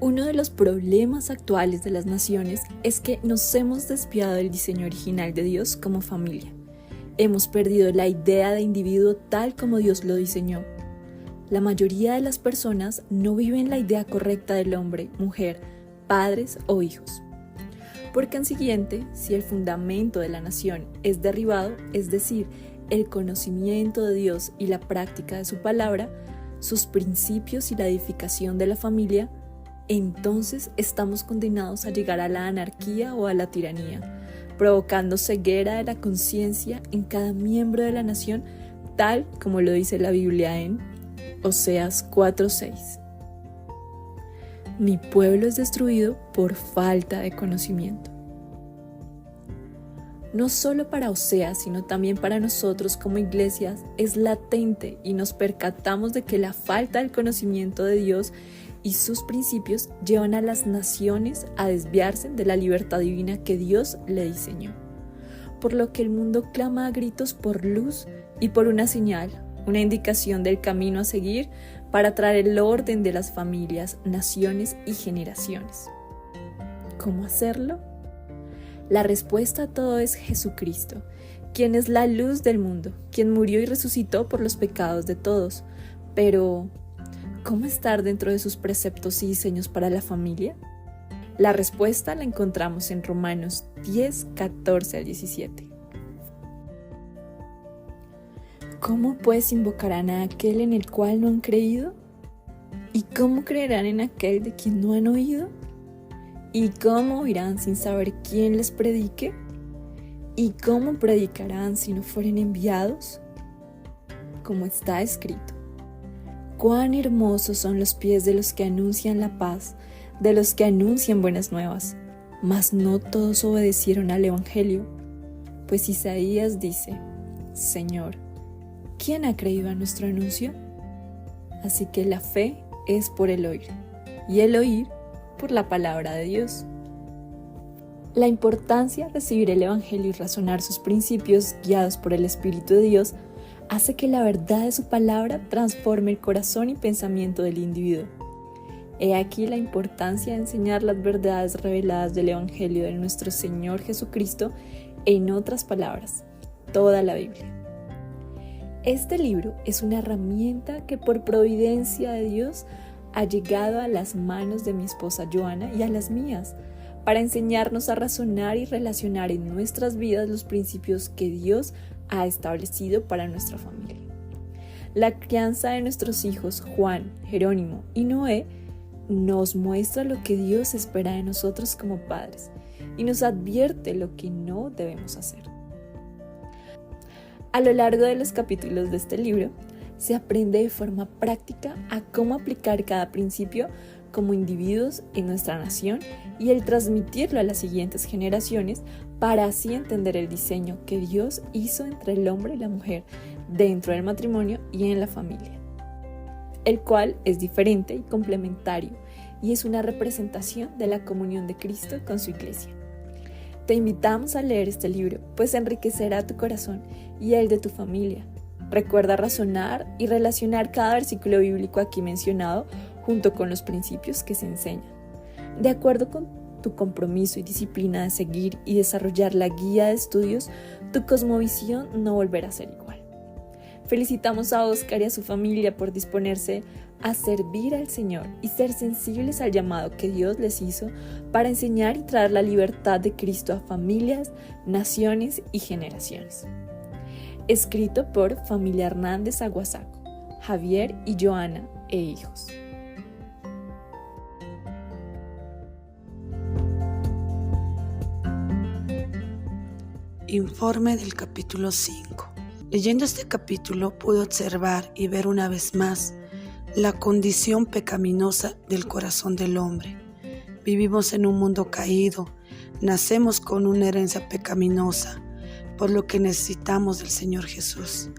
Uno de los problemas actuales de las naciones es que nos hemos desviado del diseño original de Dios como familia. Hemos perdido la idea de individuo tal como Dios lo diseñó. La mayoría de las personas no viven la idea correcta del hombre, mujer, padres o hijos. Por consiguiente, si el fundamento de la nación es derribado, es decir, el conocimiento de Dios y la práctica de su palabra, sus principios y la edificación de la familia, entonces estamos condenados a llegar a la anarquía o a la tiranía, provocando ceguera de la conciencia en cada miembro de la nación, tal como lo dice la Biblia en Oseas 4:6. Mi pueblo es destruido por falta de conocimiento. No solo para Oseas, sino también para nosotros como iglesias, es latente y nos percatamos de que la falta del conocimiento de Dios y sus principios llevan a las naciones a desviarse de la libertad divina que Dios le diseñó. Por lo que el mundo clama a gritos por luz y por una señal, una indicación del camino a seguir para traer el orden de las familias, naciones y generaciones. ¿Cómo hacerlo? La respuesta a todo es Jesucristo, quien es la luz del mundo, quien murió y resucitó por los pecados de todos. Pero, ¿cómo estar dentro de sus preceptos y diseños para la familia? La respuesta la encontramos en Romanos 10, 14 al 17. ¿Cómo pues invocarán a aquel en el cual no han creído? ¿Y cómo creerán en aquel de quien no han oído? ¿Y cómo oirán sin saber quién les predique? ¿Y cómo predicarán si no fueren enviados? Como está escrito: cuán hermosos son los pies de los que anuncian la paz, de los que anuncian buenas nuevas. Mas no todos obedecieron al evangelio. Pues Isaías dice: Señor, ¿quién ha creído a nuestro anuncio? Así que la fe es por el oír, y el oír por la palabra de Dios. La importancia de recibir el evangelio y razonar sus principios guiados por el Espíritu de Dios hace que la verdad de su palabra transforme el corazón y pensamiento del individuo. He aquí la importancia de enseñar las verdades reveladas del evangelio de nuestro Señor Jesucristo, en otras palabras, toda la Biblia. Este libro es una herramienta que por providencia de Dios ha llegado a las manos de mi esposa Joana y a las mías, para enseñarnos a razonar y relacionar en nuestras vidas los principios que Dios ha establecido para nuestra familia. La crianza de nuestros hijos Juan, Jerónimo y Noé nos muestra lo que Dios espera de nosotros como padres y nos advierte lo que no debemos hacer. A lo largo de los capítulos de este libro, se aprende de forma práctica a cómo aplicar cada principio como individuos en nuestra nación y el transmitirlo a las siguientes generaciones para así entender el diseño que Dios hizo entre el hombre y la mujer dentro del matrimonio y en la familia, el cual es diferente y complementario y es una representación de la comunión de Cristo con su iglesia. Te invitamos a leer este libro, pues enriquecerá tu corazón y el de tu familia. Recuerda razonar y relacionar cada versículo bíblico aquí mencionado junto con los principios que se enseñan. De acuerdo con tu compromiso y disciplina de seguir y desarrollar la guía de estudios, tu cosmovisión no volverá a ser igual. Felicitamos a Oscar y a su familia por disponerse a servir al Señor y ser sensibles al llamado que Dios les hizo para enseñar y traer la libertad de Cristo a familias, naciones y generaciones. Escrito por Familia Hernández Aguasaco, Javier y Joana e hijos. Informe del capítulo 5. Leyendo este capítulo pude observar y ver una vez más la condición pecaminosa del corazón del hombre. Vivimos en un mundo caído, nacemos con una herencia pecaminosa, por lo que necesitamos del Señor Jesús.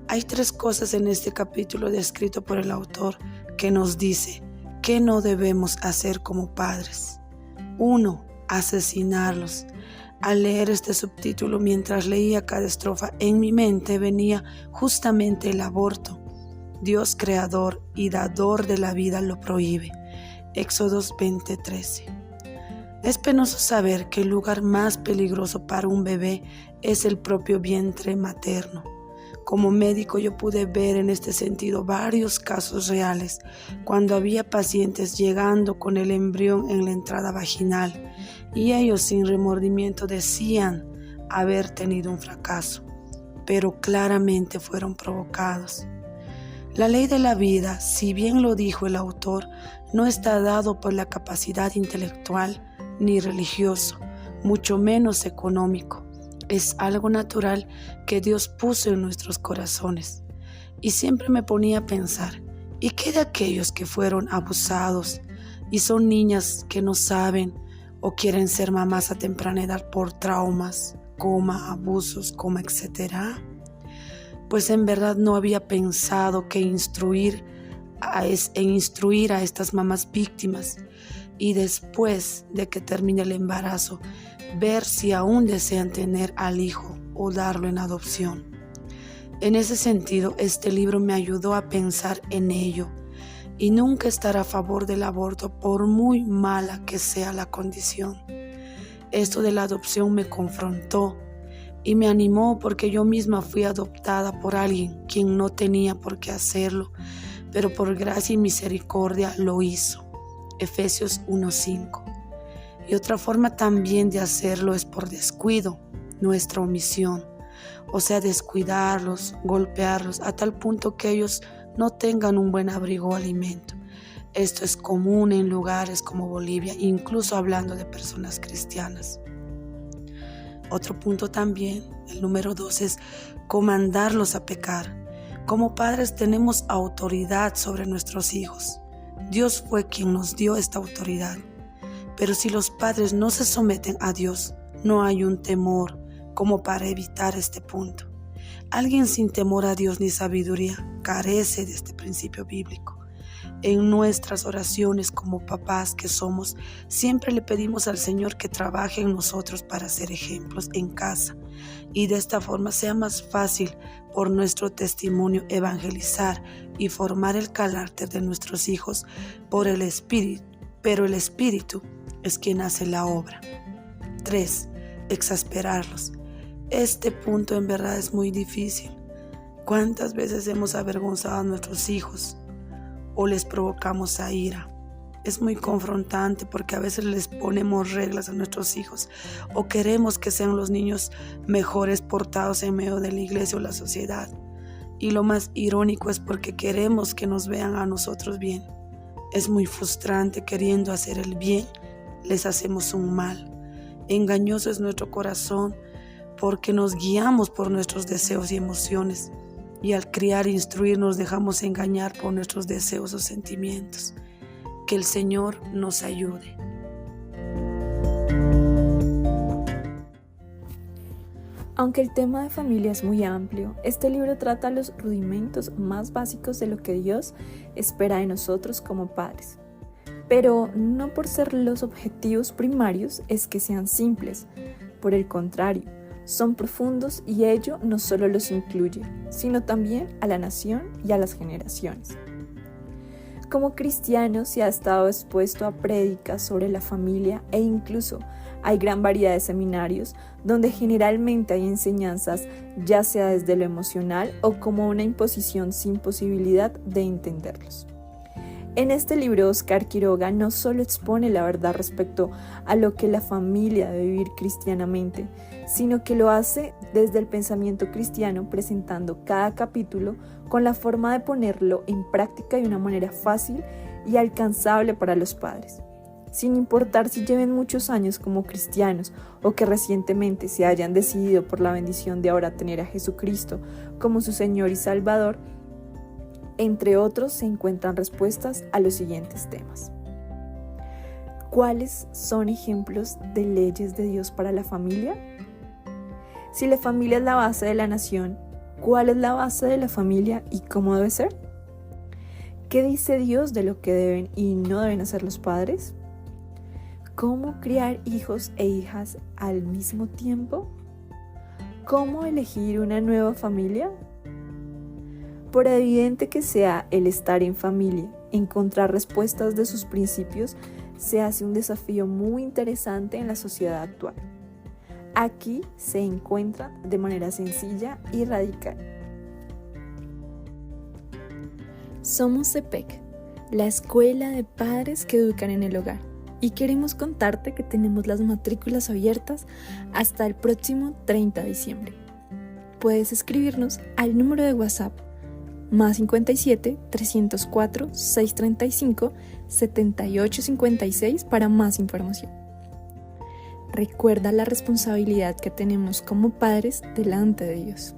Hay 3 cosas en este capítulo descrito por el autor que nos dice qué no debemos hacer como padres. 1. Asesinarlos. Al leer este subtítulo, mientras leía cada estrofa, en mi mente venía justamente el aborto. Dios creador y dador de la vida lo prohíbe. Éxodos 20:13. Es penoso saber que el lugar más peligroso para un bebé es el propio vientre materno. Como médico yo pude ver en este sentido varios casos reales cuando había pacientes llegando con el embrión en la entrada vaginal y ellos sin remordimiento decían haber tenido un fracaso, pero claramente fueron provocados. La ley de la vida, si bien lo dijo el autor, no está dado por la capacidad intelectual ni religioso, mucho menos económico. Es algo natural que Dios puso en nuestros corazones. Y siempre me ponía a pensar, ¿y qué de aquellos que fueron abusados y son niñas que no saben o quieren ser mamás a temprana edad por traumas, abusos, etcétera? Pues en verdad no había pensado que instruir a estas mamás víctimas y después de que termine el embarazo, ver si aún desean tener al hijo o darlo en adopción. En ese sentido, este libro me ayudó a pensar en ello y nunca estar a favor del aborto por muy mala que sea la condición. Esto de la adopción me confrontó y me animó porque yo misma fui adoptada por alguien quien no tenía por qué hacerlo, pero por gracia y misericordia lo hizo. Efesios 1:5. Y otra forma también de hacerlo es por descuido, nuestra omisión, o sea, descuidarlos, golpearlos, a tal punto que ellos no tengan un buen abrigo o alimento. Esto es común en lugares como Bolivia, incluso hablando de personas cristianas. Otro punto también, el número 2, es comandarlos a pecar. Como padres tenemos autoridad sobre nuestros hijos. Dios fue quien nos dio esta autoridad. Pero si los padres no se someten a Dios, no hay un temor como para evitar este punto. Alguien sin temor a Dios ni sabiduría carece de este principio bíblico. En nuestras oraciones como papás que somos, siempre le pedimos al Señor que trabaje en nosotros para ser ejemplos en casa y de esta forma sea más fácil por nuestro testimonio evangelizar y formar el carácter de nuestros hijos por el Espíritu, pero el Espíritu es quien hace la obra. 3. Exasperarlos. Este punto en verdad es muy difícil. ¿Cuántas veces hemos avergonzado a nuestros hijos o les provocamos a ira? Es muy confrontante porque a veces les ponemos reglas a nuestros hijos o queremos que sean los niños mejores portados en medio de la iglesia o la sociedad. Y lo más irónico es porque queremos que nos vean a nosotros bien. Es muy frustrante queriendo hacer el bien, les hacemos un mal. Engañoso es nuestro corazón porque nos guiamos por nuestros deseos y emociones. Y al criar e instruir nos dejamos engañar por nuestros deseos o sentimientos. Que el Señor nos ayude. Aunque el tema de familia es muy amplio, este libro trata los rudimentos más básicos de lo que Dios espera de nosotros como padres. Pero no por ser los objetivos primarios es que sean simples, por el contrario, son profundos y ello no solo los incluye, sino también a la nación y a las generaciones. Como cristiano se ha estado expuesto a prédicas sobre la familia e incluso hay gran variedad de seminarios donde generalmente hay enseñanzas ya sea desde lo emocional o como una imposición sin posibilidad de entenderlos. En este libro, Oscar Quiroga no solo expone la verdad respecto a lo que la familia debe vivir cristianamente, sino que lo hace desde el pensamiento cristiano, presentando cada capítulo con la forma de ponerlo en práctica de una manera fácil y alcanzable para los padres. Sin importar si lleven muchos años como cristianos o que recientemente se hayan decidido por la bendición de ahora tener a Jesucristo como su Señor y Salvador, entre otros se encuentran respuestas a los siguientes temas. ¿Cuáles son ejemplos de leyes de Dios para la familia? Si la familia es la base de la nación, ¿cuál es la base de la familia y cómo debe ser? ¿Qué dice Dios de lo que deben y no deben hacer los padres? ¿Cómo criar hijos e hijas al mismo tiempo? ¿Cómo elegir una nueva familia? Por evidente que sea el estar en familia, encontrar respuestas de sus principios se hace un desafío muy interesante en la sociedad actual. Aquí se encuentran de manera sencilla y radical. Somos CEPEC, la escuela de padres que educan en el hogar, y queremos contarte que tenemos las matrículas abiertas hasta el próximo 30 de diciembre. Puedes escribirnos al número de WhatsApp +57 304 635 7856 para más información. Recuerda la responsabilidad que tenemos como padres delante de Dios.